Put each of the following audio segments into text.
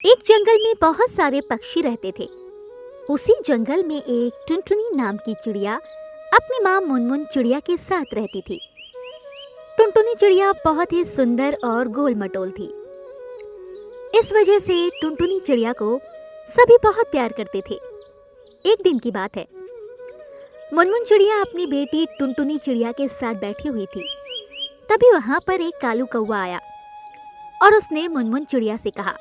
एक जंगल में बहुत सारे पक्षी रहते थे। उसी जंगल में एक टुनटुनी नाम की चिड़िया अपनी माँ मुनमुन चिड़िया के साथ रहती थी। टुनटुनी चिड़िया बहुत ही सुंदर और गोल मटोल थी। इस वजह से टुनटुनी चिड़िया को सभी बहुत प्यार करते थे। एक दिन की बात है, मुनमुन चिड़िया अपनी बेटी टुनटुनी चिड़िया के साथ बैठी हुई थी। तभी वहां पर एक कालू कौवा आया और उसने मुनमुन चिड़िया से कहा,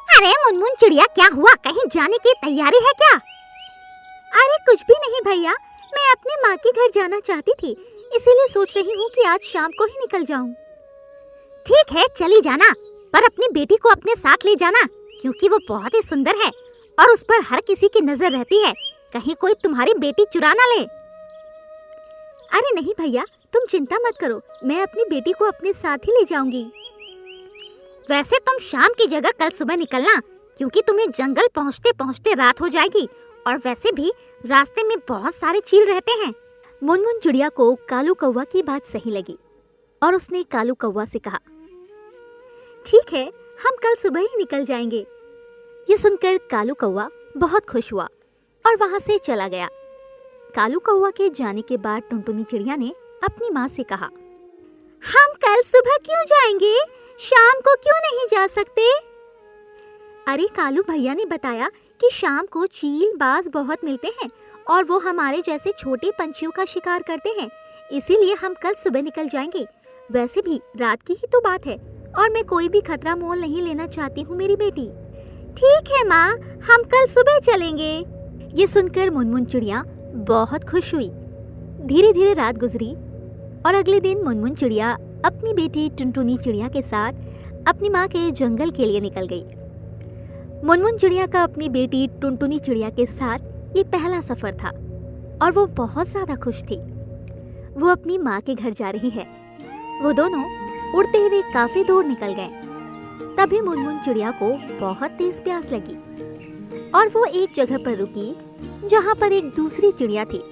अरे मुनमुन चिड़िया, क्या हुआ? कहीं जाने की तैयारी है क्या? अरे कुछ भी नहीं भैया, मैं अपनी माँ के घर जाना चाहती थी, इसीलिए सोच रही हूँ कि आज शाम को ही निकल जाऊँ। ठीक है, चली जाना, पर अपनी बेटी को अपने साथ ले जाना, क्योंकि वो बहुत ही सुंदर है और उस पर हर किसी की नजर रहती है। कहीं कोई तुम्हारी बेटी चुरा ना ले। अरे नहीं भैया, तुम चिंता मत करो, मैं अपनी बेटी को अपने साथ ही ले जाऊंगी। वैसे तुम शाम की जगह कल सुबह निकलना, क्योंकि तुम्हें जंगल पहुँचते पहुँचते रात हो जाएगी और वैसे भी रास्ते में बहुत सारे चील रहते हैं। मुनमुन चिड़िया को कालू कौवा की बात सही लगी और उसने कालू कौवा से कहा, ठीक है, हम कल सुबह ही निकल जाएंगे। ये सुनकर कालू कौवा बहुत खुश हुआ और वहां से चला गया। कालू कौवा के जाने के बाद टुनटुनी चिड़िया ने अपनी माँ से कहा, हम कल सुबह क्यों जाएंगे? शाम को क्यों नहीं जा सकते? अरे कालू भैया ने बताया कि शाम को चील बाज बहुत मिलते हैं और वो हमारे जैसे छोटे पंछियों का शिकार करते हैं, इसीलिए हम कल सुबह निकल जाएंगे। वैसे भी रात की ही तो बात है और मैं कोई भी खतरा मोल नहीं लेना चाहती हूँ मेरी बेटी। ठीक है माँ, हम कल सुबह चलेंगे। ये सुनकर मुनमुन चिड़िया बहुत खुश हुई। धीरे धीरे रात गुजरी और अगले दिन मुनमुन चिड़िया अपनी बेटी टुनटुनी चिड़िया के साथ अपनी माँ के जंगल के लिए निकल गई। मुनमुन चिड़िया का अपनी बेटी टुनटुनी चिड़िया के साथ ये पहला सफर था और वो बहुत ज्यादा खुश थी। वो अपनी माँ के घर जा रही है। वो दोनों उड़ते हुए काफी दूर निकल गए। तभी मुनमुन चिड़िया को बहुत तेज प्यास लगी और वो एक जगह पर रुकी जहाँ पर एक दूसरी चिड़िया थी।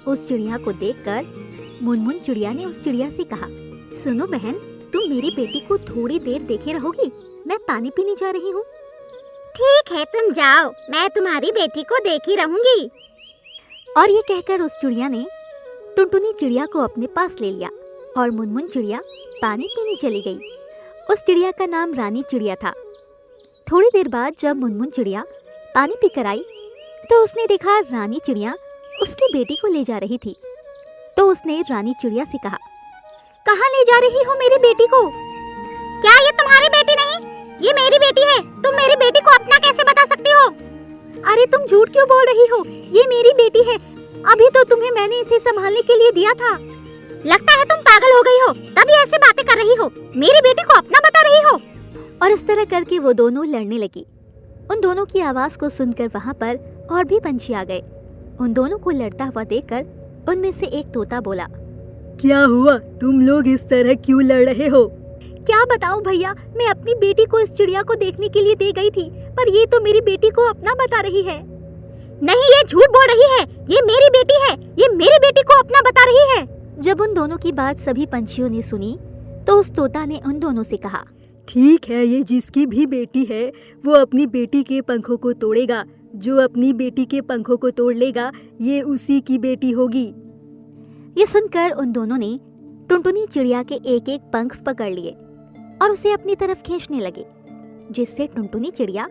उस चिड़िया को देखकर मुनमुन चिड़िया ने उस चिड़िया से कहा, सुनो बहन, तुम मेरी बेटी को थोड़ी देर देखे रहोगी, मैं पानी पीने जा रही हूँ। ठीक है, तुम जाओ, मैं तुम्हारी बेटी को देखी रहूंगी। और ये कहकर उस चिड़िया ने टुनटुनी चिड़िया को अपने पास ले लिया और मुनमुन चिड़िया पानी पीने चली गई। उस चिड़िया का नाम रानी चिड़िया था। थोड़ी देर बाद जब मुनमुन चिड़िया पानी पीकर आई तो उसने देखा रानी चिड़िया उसकी बेटी को ले जा रही थी। तो उसने रानी चिड़िया से कहा, कहाँ ले जा रही हो मेरी बेटी को? क्या ये तुम्हारी बेटी नहीं? ये मेरी बेटी है। तुम मेरी बेटी को अपना कैसे बता सकती हो? अरे तुम झूठ क्यों बोल रही हो? ये मेरी बेटी है। अभी तो तुम्हें मैंने इसे संभालने के लिए दिया था। लगता है तुम पागल हो गई हो, तभी ऐसे बातें कर रही हो। मेरी बेटी को अपना बता रही हो। और इस तरह करके वो दोनों लड़ने लगी। उन दोनों की आवाज को सुनकर वहाँ पर और भी पंछी आ गए। उन दोनों को लड़ता हुआ देखकर उनमें से एक तोता बोला, क्या हुआ? तुम लोग इस तरह क्यों लड़ रहे हो? क्या बताऊं भैया, मैं अपनी बेटी को इस चिड़िया को देखने के लिए दे गई थी, पर ये तो मेरी बेटी को अपना बता रही है। नहीं, ये झूठ बोल रही है। ये मेरी बेटी है। ये मेरी बेटी को अपना बता रही है। जब उन दोनों की बात सभी पंछियों ने सुनी तो उस तोता ने उन दोनों से कहा, ठीक है, ये जिसकी भी बेटी है वो अपनी बेटी के पंखों को तोड़ेगा। जो अपनी बेटी के पंखों को तोड़ लेगा ये उसी की बेटी होगी। ये सुनकर उन दोनों ने टुनटुनी चिड़िया के एक एक पंख पकड़ लिए और उसे अपनी तरफ खींचने लगे, जिससे टुनटुनी चिड़िया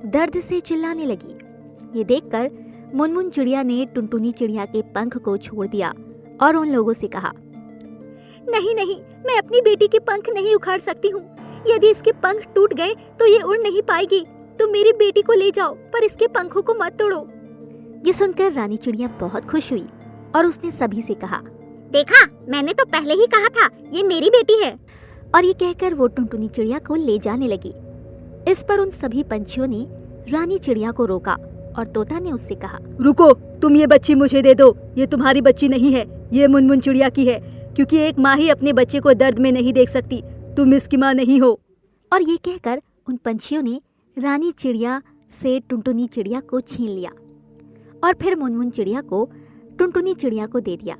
दर्द से चिल्लाने लगी। ये देखकर मुनमुन चिड़िया ने टुनटुनी चिड़िया के पंख को छोड़ दिया और उन लोगों से कहा, नहीं नहीं, मैं अपनी बेटी के पंख नहीं उखाड़ सकती हूँ। यदि इसके पंख टूट गए तो ये उड़ नहीं पाएगी। तुम मेरी बेटी को ले जाओ, पर इसके पंखों को मत तोड़ो। ये सुनकर रानी चिड़िया बहुत खुश हुई और उसने सभी से कहा, देखा, मैंने तो पहले ही कहा था, ये मेरी बेटी है। और ये कहकर वो टुनटुनी चिड़िया को ले जाने लगी। इस पर उन सभी पंछियों ने रानी चिड़िया को रोका और तोता ने उससे कहा, रुको, तुम ये बच्ची मुझे दे दो। ये तुम्हारी बच्ची नहीं है, ये मुनमुन चिड़िया की है, क्योंकि एक माँ ही अपने बच्चे को दर्द में नहीं देख सकती। तुम इसकी माँ नहीं हो। और ये कहकर उन पंछियों ने रानी चिड़िया से टुनटुनी चिड़िया को छीन लिया और फिर मुनमुन चिड़िया को टुनटुनी चिड़िया को दे दिया।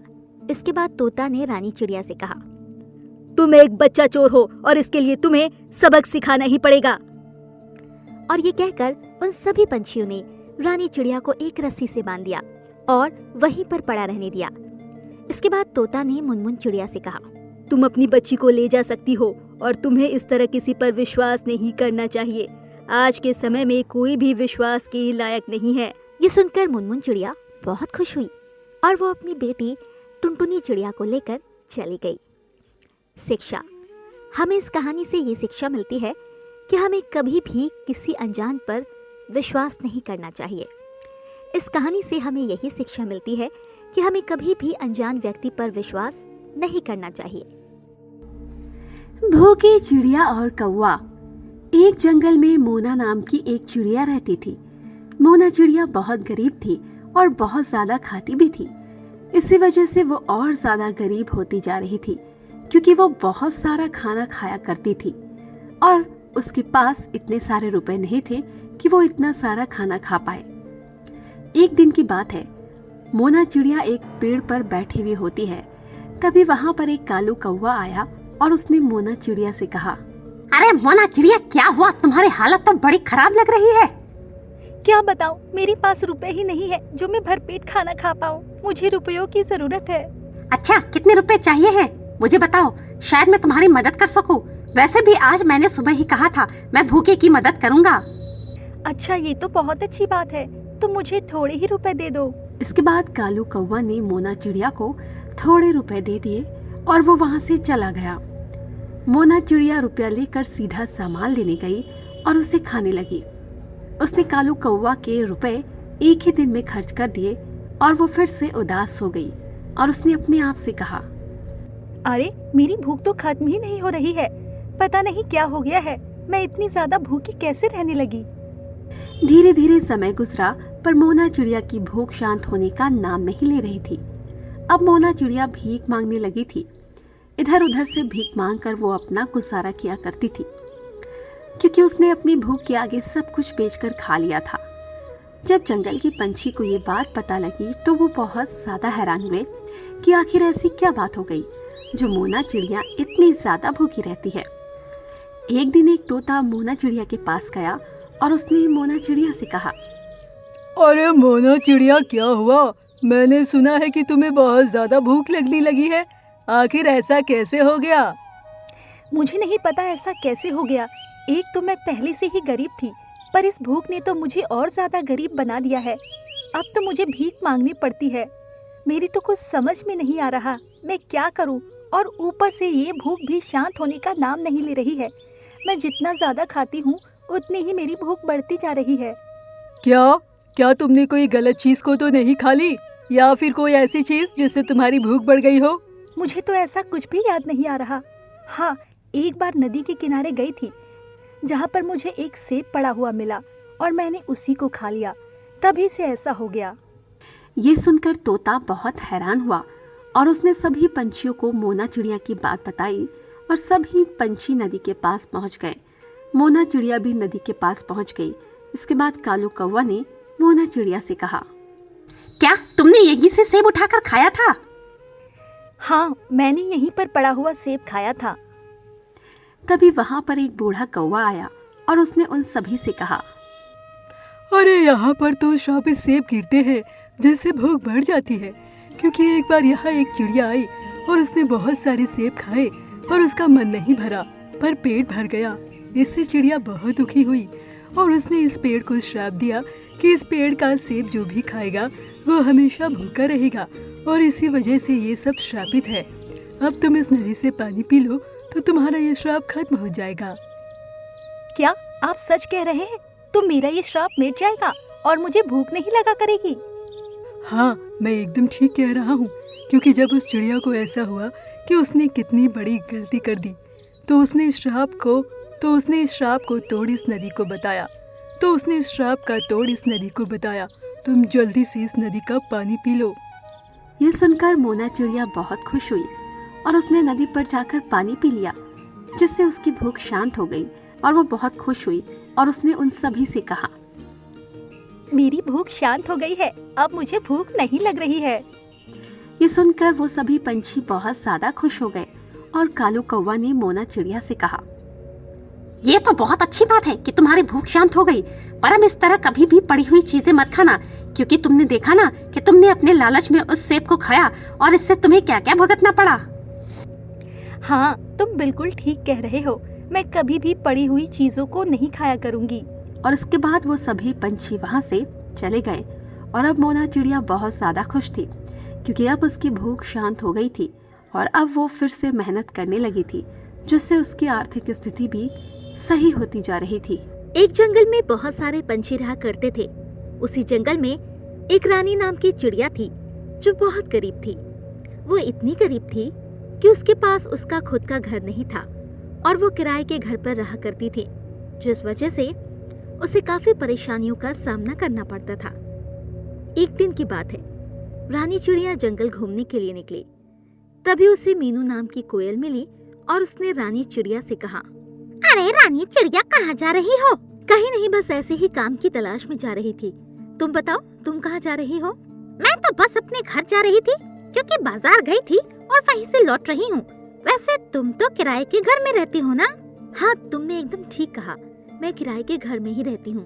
इसके बाद तोता ने रानी चिड़िया से कहा, तुम एक बच्चा चोर हो और इसके लिए तुम्हें सबक सिखाना ही पड़ेगा। और ये कहकर उन सभी पंछियों ने रानी चिड़िया को एक रस्सी से बांध दिया और वहीं पर पड़ा रहने दिया। इसके बाद तोता ने मुनमुन चिड़िया से कहा, तुम अपनी बच्ची को ले जा सकती हो और तुम्हें इस तरह किसी पर विश्वास नहीं करना चाहिए। आज के समय में कोई भी विश्वास के लायक नहीं है। ये सुनकर मुनमुन चिड़िया बहुत खुश हुई और वो अपनी बेटी टुनटुनी चिड़िया को लेकर चली गई। शिक्षा। हमें इस कहानी से ये शिक्षा मिलती है कि हमें कभी भी किसी अनजान पर विश्वास नहीं करना चाहिए। इस कहानी से हमें यही शिक्षा मिलती है कि हमें कभी भी अनजान व्यक्ति पर विश्वास नहीं करना चाहिए। भूखी चिड़िया और कौवा। एक जंगल में मोना नाम की एक चिड़िया रहती थी। मोना चिड़िया बहुत गरीब थी और बहुत ज्यादा खाती भी थी। इसी वजह से वो और ज्यादा गरीब होती जा रही थी, क्योंकि वो बहुत सारा खाना खाया करती थी और उसके पास इतने सारे रुपए नहीं थे कि वो इतना सारा खाना खा पाए। एक दिन की बात है, मोना चिड़िया एक पेड़ पर बैठी हुई होती है। तभी वहाँ पर एक कालू कौवा आया और उसने मोना चिड़िया से कहा, अरे मोना चिड़िया, क्या हुआ? तुम्हारी हालत तो बड़ी खराब लग रही है। क्या बताऊं, मेरे पास रुपए ही नहीं है जो मैं भरपेट खाना खा पाऊं। मुझे रुपयों की जरूरत है। अच्छा, कितने रुपए चाहिए हैं? मुझे बताओ, शायद मैं तुम्हारी मदद कर सकूं। वैसे भी आज मैंने सुबह ही कहा था मैं भूखे की मदद करूंगा। अच्छा, ये तो बहुत अच्छी बात है। तुम मुझे थोड़े ही रुपए दे दो। इसके बाद कालू कौवा ने मोना चिड़िया को थोड़े रुपए दे दिए और वो वहाँ से चला गया। मोना चिड़िया रुपया लेकर सीधा सामान लेने गई और उसे खाने लगी। उसने कालू कौवा के रुपए एक ही दिन में खर्च कर दिए और वो फिर से उदास हो गई और उसने अपने आप से कहा, अरे मेरी भूख तो खत्म ही नहीं हो रही है। पता नहीं क्या हो गया है, मैं इतनी ज्यादा भूखी कैसे रहने लगी। धीरे धीरे समय गुजरा पर मोना चिड़िया की भूख शांत होने का नाम नहीं ले रही थी। अब मोना चिड़िया भीख मांगने लगी थी। इधर उधर से भीख मांगकर वो अपना गुजारा किया करती थी, क्योंकि उसने अपनी भूख के आगे सब कुछ बेचकर खा लिया था। जब जंगल के पंछी को ये बात पता लगी तो वो बहुत ज्यादा हैरान हुए कि आखिर ऐसी क्या बात हो गई जो मोना चिड़िया इतनी ज्यादा भूखी रहती है। एक दिन एक तोता मोना चिड़िया के पास गया और उसने मोना चिड़िया से कहा, अरे मोना चिड़िया, क्या हुआ? मैंने सुना है कि तुम्हें बहुत ज्यादा भूख लगने लगी है। आखिर ऐसा कैसे हो गया? मुझे नहीं पता ऐसा कैसे हो गया। एक तो मैं पहले से ही गरीब थी, पर इस भूख ने तो मुझे और ज्यादा गरीब बना दिया है। अब तो मुझे भीख मांगनी पड़ती है। मेरी तो कुछ समझ में नहीं आ रहा, मैं क्या करूं? और ऊपर से ये भूख भी शांत होने का नाम नहीं ले रही है। मैं जितना ज्यादा खाती हूँ उतनी ही मेरी भूख बढ़ती जा रही है। क्या तुमने कोई गलत चीज को तो नहीं खा ली, या फिर कोई ऐसी चीज जिससे तुम्हारी भूख बढ़ गई हो? मुझे तो ऐसा कुछ भी याद नहीं आ रहा। हाँ, एक बार नदी के किनारे गई थी, जहाँ पर मुझे एक सेब पड़ा हुआ मिला और मैंने उसी को खा लिया। तभी से ऐसा हो गया। ये सुनकर तोता बहुत हैरान हुआ और उसने सभी पंछियों को मोना चिड़िया की बात बताई और सभी पंछी नदी के पास पहुंच गए। मोना चिड़िया भी नदी के पास पहुंच गई। इसके बाद कालू कौवा ने मोना चिड़िया से कहा, क्या तुमने यहीं से सेब उठाकर खाया था? हाँ, मैंने यहीं पर पड़ा हुआ सेब खाया था। तभी वहां पर एक बूढ़ा कौवा आया और उसने उन सभी से कहा, अरे यहाँ पर तो श्रापित सेब गिरते हैं जिससे भूख बढ़ जाती है, क्योंकि एक बार यहाँ एक चिड़िया आई और उसने बहुत सारे सेब खाए और उसका मन नहीं भरा पर पेट भर गया। इससे चिड़िया बहुत दुखी हुई और उसने इस पेड़ को श्राप दिया कि इस पेड़ का सेब जो भी खाएगा वो हमेशा भूखा रहेगा और इसी वजह से ये सब श्रापित है। अब तुम इस नदी से पानी पी लो तो तुम्हारा ये श्राप खत्म हो जाएगा। क्या आप सच कह रहे हैं? तो मेरा ये श्राप मिट जाएगा और मुझे भूख नहीं लगा करेगी? हाँ, मैं एकदम ठीक कह रहा हूँ, क्योंकि जब उस चिड़िया को ऐसा हुआ कि उसने कितनी बड़ी गलती कर दी तो उसने इस श्राप को तोड़ इस नदी को बताया। तुम जल्दी से इस नदी का पानी पी लो। ये सुनकर मोना चिड़िया बहुत खुश हुई और उसने नदी पर जाकर पानी पी लिया, जिससे उसकी भूख शांत हो गई और वो बहुत खुश हुई और उसने उन सभी से कहा, मेरी भूख शांत हो गई है, अब मुझे भूख नहीं लग रही है। ये सुनकर वो सभी पंछी बहुत ज्यादा खुश हो गए और कालू कौवा ने मोना चिड़िया से कहा, ये तो बहुत अच्छी बात है कि तुम्हारी भूख शांत हो गई, पर अब इस तरह कभी भी पड़ी हुई चीजें मत खाना, क्योंकि तुमने देखा ना कि तुमने अपने लालच में उस सेब को खाया और इससे तुम्हें क्या क्या भुगतना पड़ा। हाँ, तुम बिल्कुल ठीक कह रहे हो। मैं कभी भी पड़ी हुई चीजों को नहीं खाया करूँगी। और उसके बाद वो सभी पंछी वहाँ से चले गए और अब मोना चिड़िया बहुत ज़्यादा खुश थी, क्योंकि अब उसकी भूख शांत हो गई थी और अब वो फिर से मेहनत करने लगी थी, जिससे उसकी आर्थिक स्थिति भी सही होती जा रही थी। एक जंगल में बहुत सारे पंछी रहा करते थे। उसी जंगल में एक रानी नाम की चिड़िया थी जो बहुत गरीब थी। वो इतनी गरीब थी कि उसके पास उसका खुद का घर नहीं था और वो किराए के घर पर रहा करती थी, जिस वजह से उसे काफी परेशानियों का सामना करना पड़ता था। एक दिन की बात है, रानी चिड़िया जंगल घूमने के लिए निकली। तभी उसे मीनू नाम की कोयल मिली और उसने रानी चिड़िया से कहा, अरे रानी चिड़िया, कहाँ जा रही हो? कहीं नहीं, बस ऐसे ही काम की तलाश में जा रही थी। तुम बताओ, तुम कहाँ जा रही हो? मैं तो बस अपने घर जा रही थी, क्योंकि बाजार गई थी और वहीं से लौट रही हूँ। वैसे तुम तो किराए के घर में रहती हो ना? हाँ, तुमने एकदम ठीक कहा। मैं किराए के घर में ही रहती हूँ,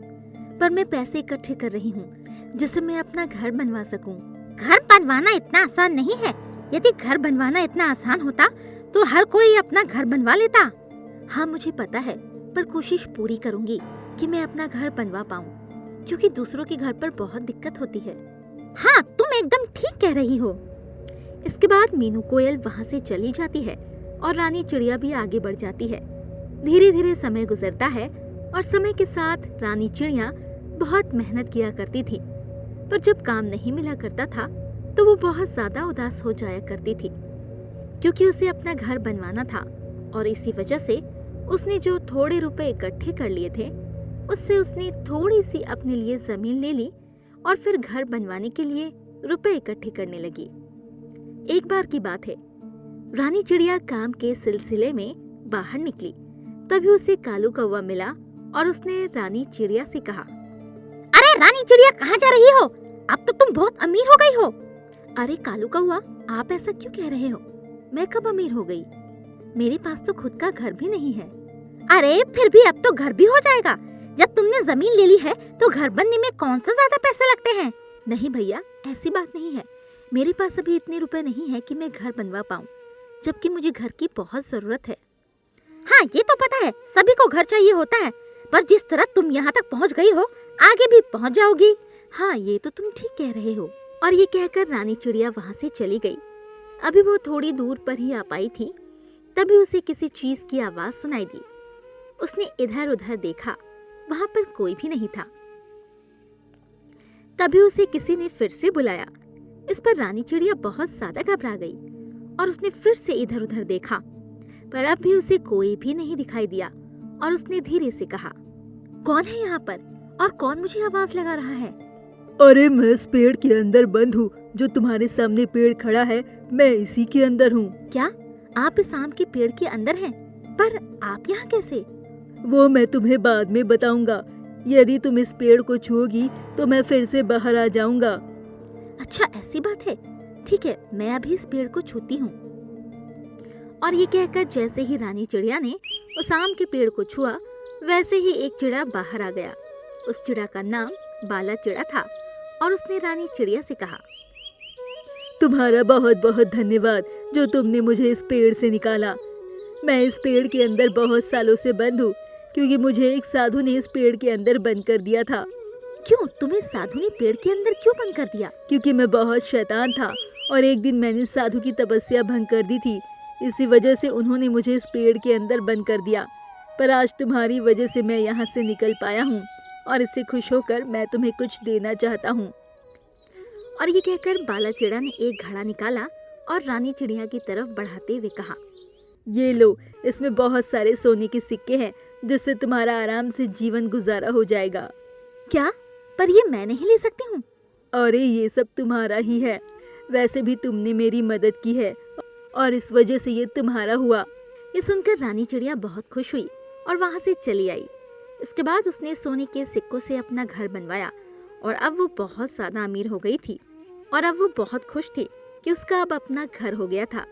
पर मैं पैसे इकट्ठे कर रही हूँ जिससे मैं अपना घर बनवा सकूँ। घर बनवाना इतना आसान नहीं है। यदि घर बनवाना इतना आसान होता तो हर कोई अपना घर बनवा लेता। हाँ, मुझे पता है, पर कोशिश पूरी करूंगी कि मैं अपना घर बनवा पाऊँ, क्योंकि दूसरों के घर पर बहुत दिक्कत होती है। हाँ, तुम एकदम ठीक कह रही हो। इसके बाद मीनू कोयल वहाँ से चली जाती है और रानी चिड़िया भी आगे बढ़ जाती है। धीरे धीरे समय गुजरता है और समय के साथ रानी चिड़िया बहुत मेहनत किया करती थी, पर जब काम नहीं मिला करता था तो वो बहुत ज्यादा उदास हो जाया करती थी, क्योंकि उसे अपना घर बनवाना था और इसी वजह से उसने जो थोड़े रुपए इकट्ठे कर लिए थे उससे उसने थोड़ी सी अपने लिए जमीन ले ली और फिर घर बनवाने के लिए रुपए इकट्ठे करने लगी। एक बार की बात है, रानी चिड़िया काम के सिलसिले में बाहर निकली। तभी उसे कालू कौवा मिला और उसने रानी चिड़िया से कहा, अरे रानी चिड़िया, कहाँ जा रही हो? अब तो तुम बहुत अमीर हो गई हो। अरे कालू कौवा, आप ऐसा क्यों कह रहे हो? मैं कब अमीर हो गई? मेरे पास तो खुद का घर भी नहीं है। अरे फिर भी अब तो घर भी हो जाएगा। जब तुमने जमीन ले ली है तो घर बनने में कौन सा ज्यादा पैसे लगते हैं? नहीं भैया, ऐसी बात नहीं है। मेरे पास अभी इतने रुपए नहीं है कि मैं घर बनवा पाऊँ, जबकि मुझे घर की बहुत जरूरत है। हाँ, ये तो पता है, सभी को घर चाहिए होता है, पर जिस तरह तुम यहाँ तक पहुँच गई हो, आगे भी पहुँच जाओगी। हाँ, ये तो तुम ठीक कह रहे हो। और ये कहकर रानी चिड़िया वहाँ से चली गई। अभी वो थोड़ी दूर पर ही आ पाई थी, तभी उसे किसी चीज की आवाज सुनाई दी। उसने इधर उधर देखा, वहां पर कोई भी नहीं था। तभी उसे किसी ने फिर से बुलाया। इस पर रानी चिड़िया बहुत ज्यादा घबरा गई और उसने फिर से इधर उधर देखा, पर अब भी उसे कोई भी नहीं दिखाई दिया और उसने धीरे से कहा, कौन है यहाँ पर और कौन मुझे आवाज लगा रहा है? अरे मैं इस पेड़ के अंदर बंद हूँ। जो तुम्हारे सामने पेड़ खड़ा है, मैं इसी के अंदर हूँ। क्या आप इस आम के पेड़ के अंदर हैं? पर आप यहाँ कैसे? वो मैं तुम्हें बाद में बताऊंगा। यदि तुम इस पेड़ को छूओगी तो मैं फिर से बाहर आ जाऊंगा। अच्छा, ऐसी बात है। ठीक है, मैं अभी इस पेड़ को छूती हूँ। और ये कहकर जैसे ही रानी चिड़िया ने उस आम के पेड़ को छुआ, वैसे ही एक चिड़ा बाहर आ गया। उस चिड़ा का नाम बाला चिड़ा था और उसने रानी चिड़िया से कहा, तुम्हारा बहुत बहुत धन्यवाद जो तुमने मुझे इस पेड़ से निकाला। मैं इस पेड़ के अंदर बहुत सालों से बंद हूँ, क्योंकि मुझे एक साधु ने इस पेड़ के अंदर बंद कर दिया था। क्यों? तुम्हें साधु ने पेड़ के अंदर क्यों बंद कर दिया? क्योंकि मैं बहुत शैतान था और एक दिन मैंने साधु की तपस्या भंग कर दी थी। इसी वजह से उन्होंने मुझे इस पेड़ के अंदर बंद कर दिया। पर आज तुम्हारी वजह से मैं यहाँ से निकल पाया हूँ और इससे खुश होकर मैं तुम्हें कुछ देना चाहता हूँ। और ये कहकर बाला चिड़ा ने एक घड़ा निकाला और रानी चिड़िया की तरफ बढ़ाते हुए कहा, ये लो, इसमें बहुत सारे सोने के सिक्के हैं, जिससे तुम्हारा आराम से जीवन गुजारा हो जाएगा। क्या? पर ये मैं नहीं ले सकती हूँ। अरे ये सब तुम्हारा ही है। वैसे भी तुमने मेरी मदद की है और इस वजह से ये तुम्हारा हुआ। ये सुनकर रानी चिड़िया बहुत खुश हुई और वहाँ से चली आई। इसके बाद उसने सोने के सिक्कों से अपना घर बनवाया और अब वो बहुत ज्यादा अमीर हो गई थी और अब वो बहुत खुश थी कि उसका अब अपना घर हो गया था।